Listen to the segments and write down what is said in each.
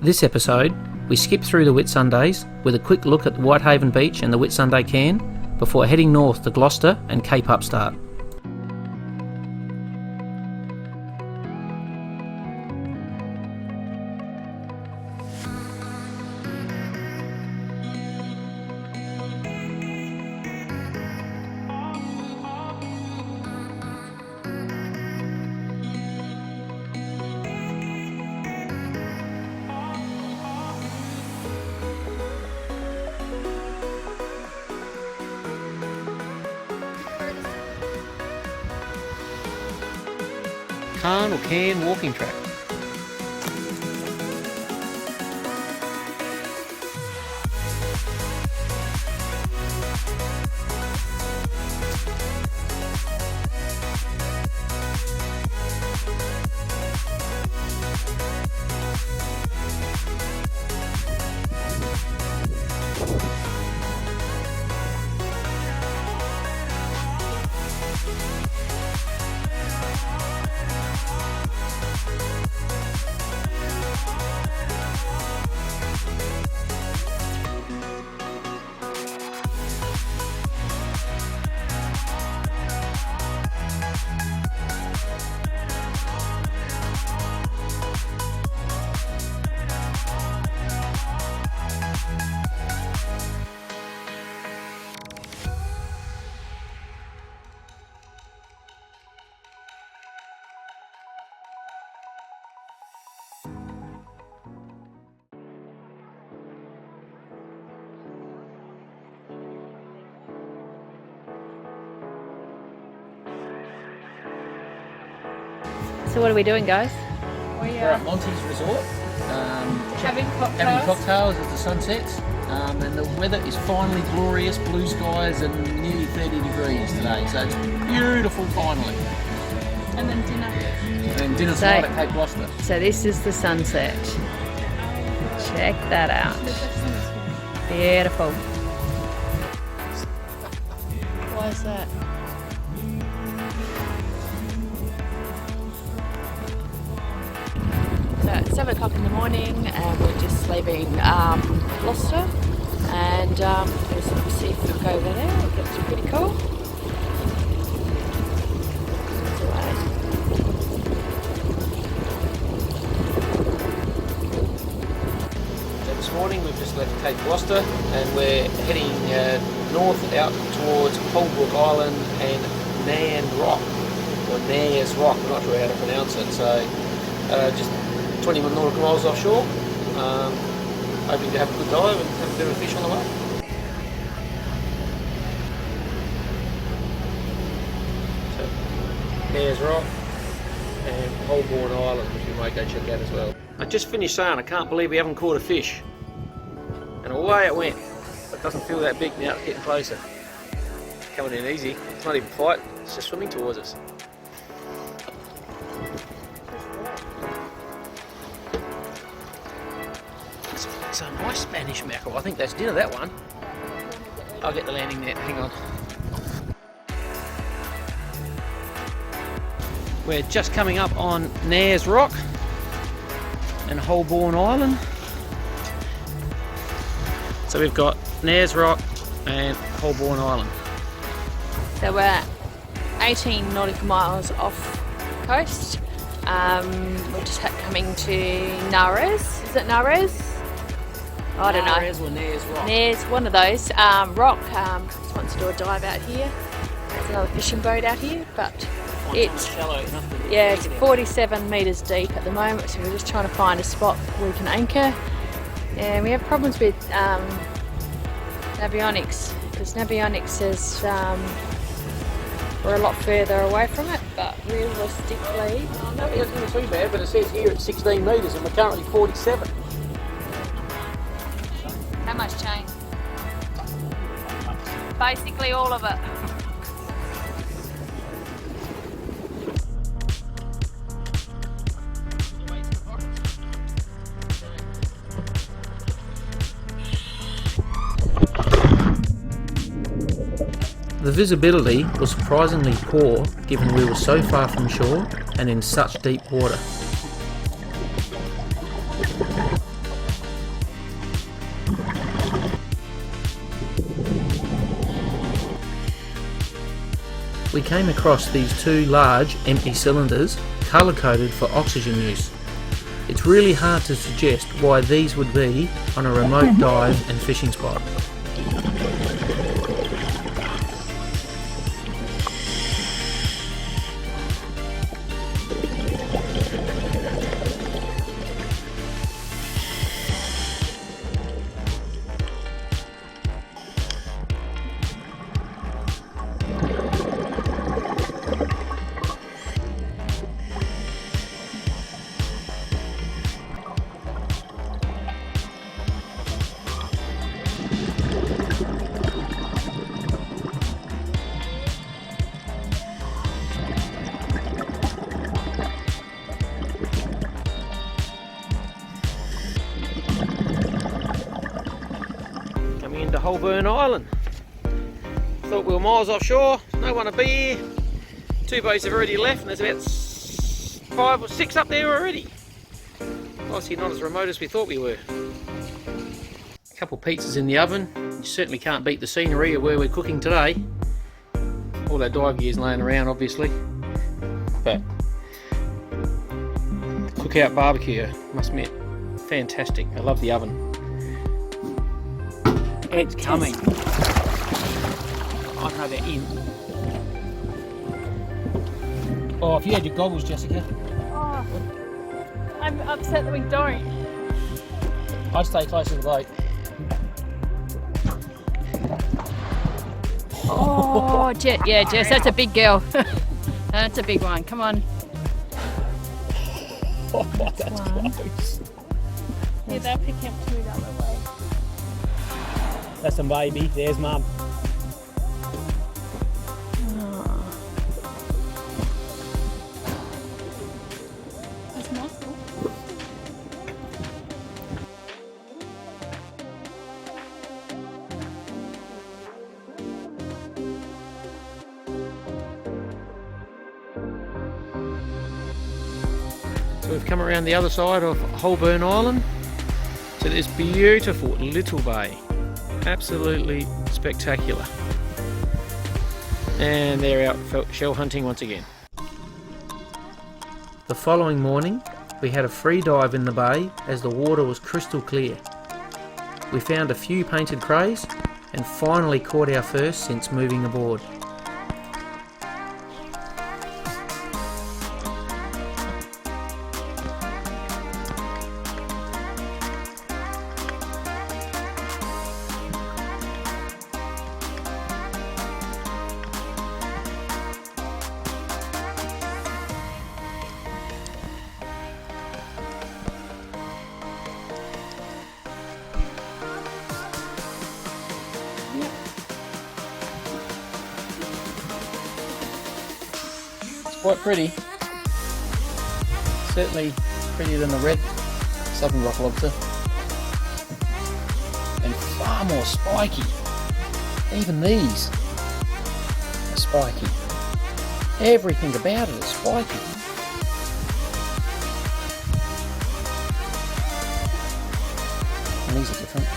This episode, we skip through the Whitsundays with a quick look at Whitehaven Beach and the Whitsunday Cairn before heading north to Gloucester and Cape Upstart. Cairn or Cairn walking track. So what are we doing, guys? We're at Monty's Resort, Having having cocktails as the sun sets, and the weather is finally glorious, blue skies and nearly 30 degrees today, so it's beautiful finally. And then dinner. And then dinner tonight at Cape Gloucester. So this is the sunset. Check that out. Beautiful. Why is that? So it's 7 o'clock in the morning and we're just leaving Gloucester, and there's some seafood over there. It looks pretty cool. So this morning we've just left Cape Gloucester and we're heading north out towards Holbourne Island and Nares Rock, or Nares Rock, I'm not sure how to pronounce it. So just 20 nautical miles offshore, hoping to have a good dive and have a bit of fish on the way. So, Nares Rock and Holbourne Island, which we might go check out as well. I just finished saying I can't believe we haven't caught a fish, and away it went. It doesn't feel that big now, it's getting closer. It's coming in easy, it's not even fight, it's just swimming towards us. It's a nice Spanish mackerel. I think that's dinner, that one. I'll get the landing net, hang on. We're just coming up on Nares Rock and Holbourne Island. So we've got Nares Rock and Holbourne Island. So we're 18 nautical miles off the coast. We're just coming to Nares. Is it Nares? I don't know. Nares or Nares Rock? Nares, one of those. Rock. Just wants to do a dive out here. There's another fishing boat out here, but it's shallow enough to it's 47 metres deep at the moment. So we're just trying to find a spot where we can anchor. And we have problems with Navionics, because Navionics says we're a lot further away from it. but realistically, I don't think it's going to be too bad, but it says here it's 16 metres and we're currently 47. how much chain? Basically all of it. The visibility was surprisingly poor given we were so far from shore and in such deep water. We came across these two large empty cylinders colour coded for oxygen use. It's really hard to suggest why these would be on a remote dive and fishing spot. Into Holbourne Island. Thought we were miles offshore, no one to be here. Two boats have already left and there's about 5 or 6 up there already. Obviously not as remote as we thought we were. A couple of pizzas in the oven. You certainly can't beat the scenery of where we're cooking today. All our dive gear's laying around obviously. But the cookout barbecue, must admit, fantastic. I love the oven. It's coming. I know they're in. Oh, if you had your goggles, Jessica. Oh, I'm upset that we don't. I'd stay close to the boat. Oh, yeah, Jess, that's a big girl. That's a big one. Come on. Oh, that's close. Yeah, they'll pick him through the other way. That's a baby. There's Mum. That's Michael. So we've come around the other side of Holbourne Island to this beautiful little bay. Absolutely spectacular. And they're out shell hunting once again. The following morning we had a free dive in the bay as the water was crystal clear. We found a few painted crays and finally caught our first since moving aboard. Quite pretty. Certainly prettier than the red southern rock lobster. And far more spiky. Even these are spiky. Everything about it is spiky. And these are different.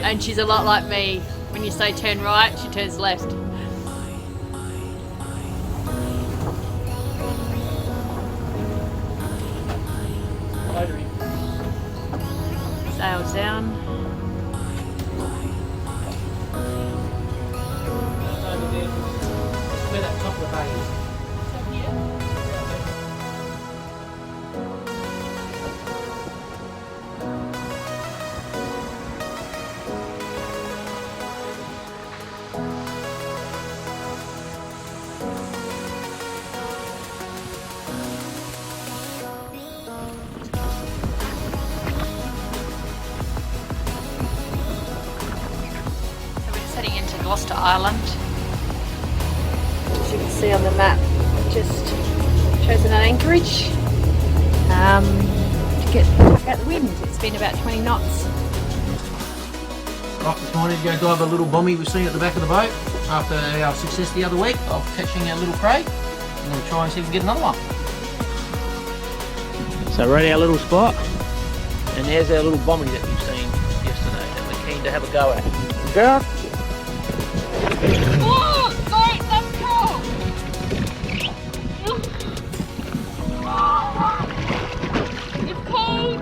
And she's a lot like me. When you say turn right, she turns left. Sails down. Where that top of the bay is. Heading into Gloucester Island. As you can see on the map, just chosen an anchorage to get at the wind. It's been about 20 knots. Right, this morning to go dive a little bommy we've seen at the back of the boat after our success the other week of catching a little cray. I'm going to try and see if we can get another one. So we're at our little spot, and there's our little bommy that we've seen yesterday that we're keen to have a go at. Go! Oh, sorry, that's cool. It's cold.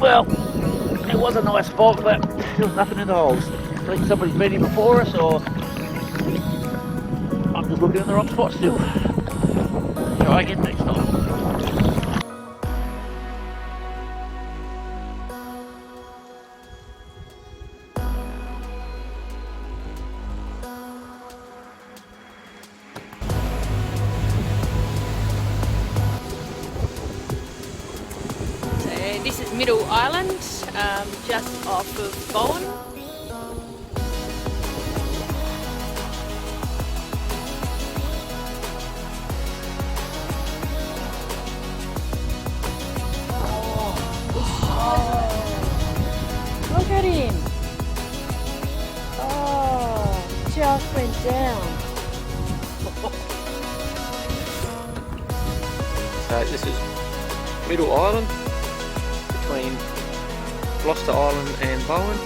Well, it was a nice spot, but there was nothing in the holes. I think somebody's been here before us, or I'm just looking in the wrong spot still. Try again next time. This is Middle Island, just off of Bowen. Look at him! Oh, just went down. So this is Middle Island, between Gloucester Island and Bowen,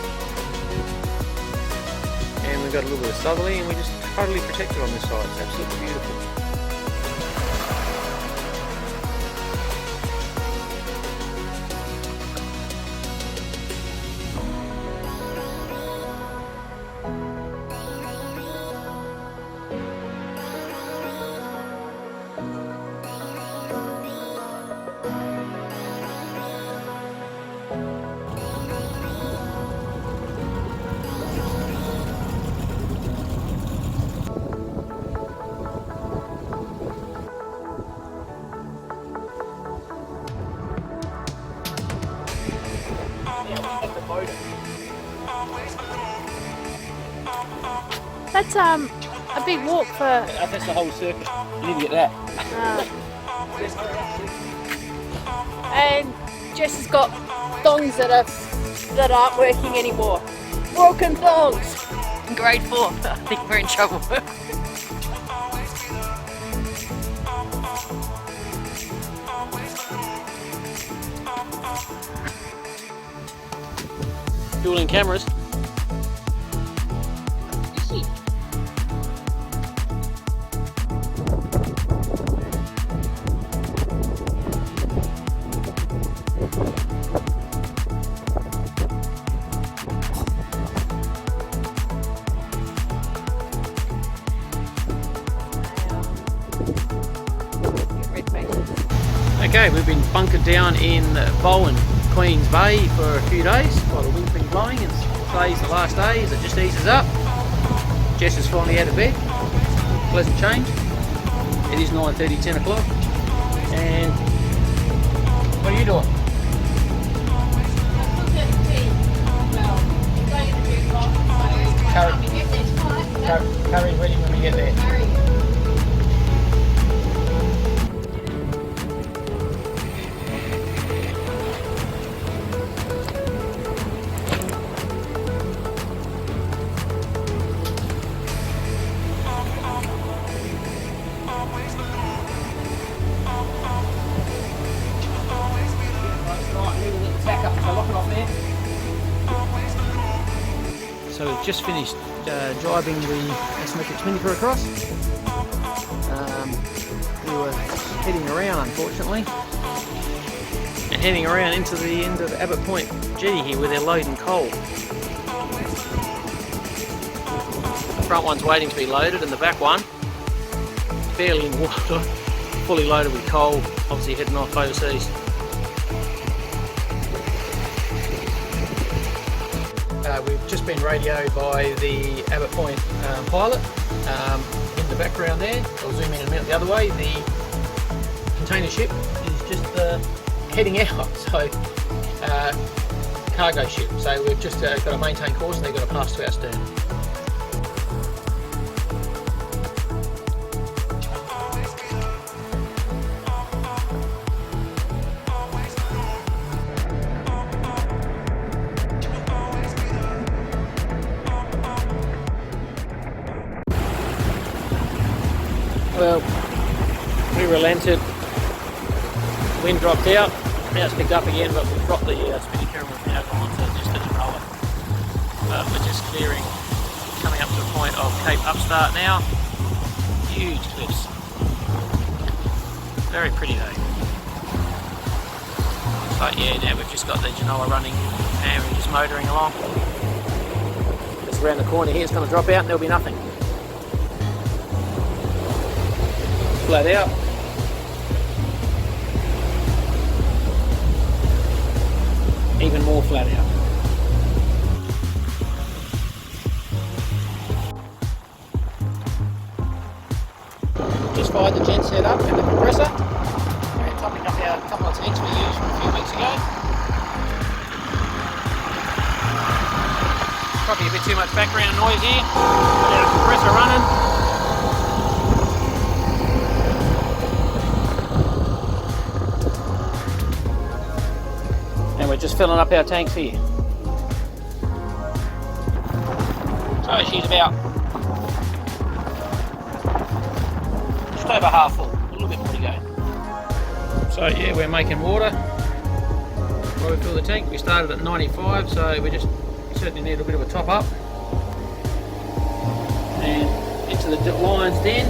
and we've got a little bit of southerly, and we're just totally protected on this side. It's absolutely beautiful. That's a big walk for. That's the whole circuit. You need to get that. And Jess has got thongs that aren't working anymore. Broken thongs. In grade 4. I think we're in trouble. Dueling cameras. Okay, we've been bunkered down in Bowen, Queen's Bay for a few days while the wind's been blowing, and today's the last day as it just eases up. Jess is finally out of bed. Pleasant change. It is 9:30, 10 o'clock. And what are you doing? So we've just finished driving the asymmetric spinnaker across. We were heading around, unfortunately, and heading around into the end of Abbott Point jetty here where they're loading coal. The front one's waiting to be loaded and the back one barely in water, fully loaded with coal, obviously heading off overseas. We've just been radioed by the Abbott Point pilot in the background there. I'll zoom in a minute the other way. The container ship is just heading out, so cargo ship. So we've just got to maintain course and they've got to pass to our stern. Well, we relented, wind dropped out, now it's picked up again, but we've dropped the spinnaker and we've now gone to just a roller. But we're just clearing, coming up to the point of Cape Upstart now. Huge cliffs. Very pretty though. But yeah, now we've just got the Genoa running and we're just motoring along. Just around the corner here, it's going to drop out and there'll be nothing. Flat out. Even more flat out. Just fired the gen set up and the compressor. We're topping up our couple of tanks we used from a few weeks ago. Probably a bit too much background noise here. Got our compressor running. And we're just filling up our tanks here. So she's about just over half full, a little bit more to go. So yeah, we're making water while we fill the tank. We started at 95, so we just certainly need a bit of a top up. And into the lion's den.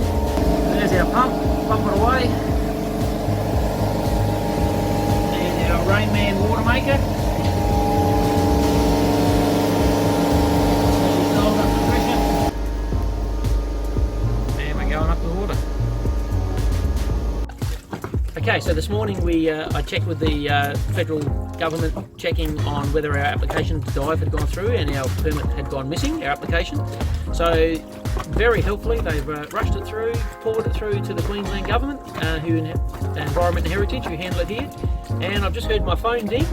There's our pump it away. Rain Man water maker. And we're going up the water. Okay, so this morning I checked with the federal government, checking on whether our application to dive had gone through and our permit had gone missing, our application. So very helpfully they've rushed it through, forwarded it through to the Queensland government, Environment and Heritage, who handle it here. And I've just heard my phone ding,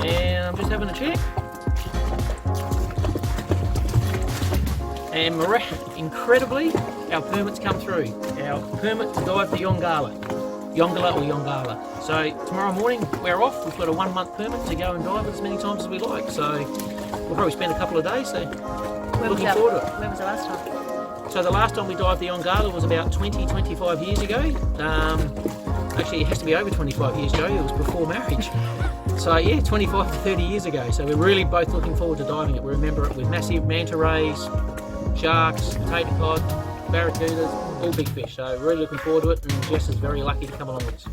and I'm just having a check. And incredibly, our permit's come through. Our permit to dive the Yongala or Yongala. So tomorrow morning we're off. We've got a 1 month permit to go and dive as many times as we like. So we'll probably spend a couple of days. So looking forward to it. When was the last time? So the last time we dived the Yongala was about 25 years ago. Actually, it has to be over 25 years ago. It was before marriage. So yeah, 25 to 30 years ago. So we're really both looking forward to diving it. We remember it with massive manta rays, sharks, tater cod, barracudas, all big fish. So really looking forward to it, and Jess is very lucky to come along with us.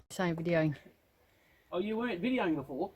Same videoing. Oh, you weren't videoing before?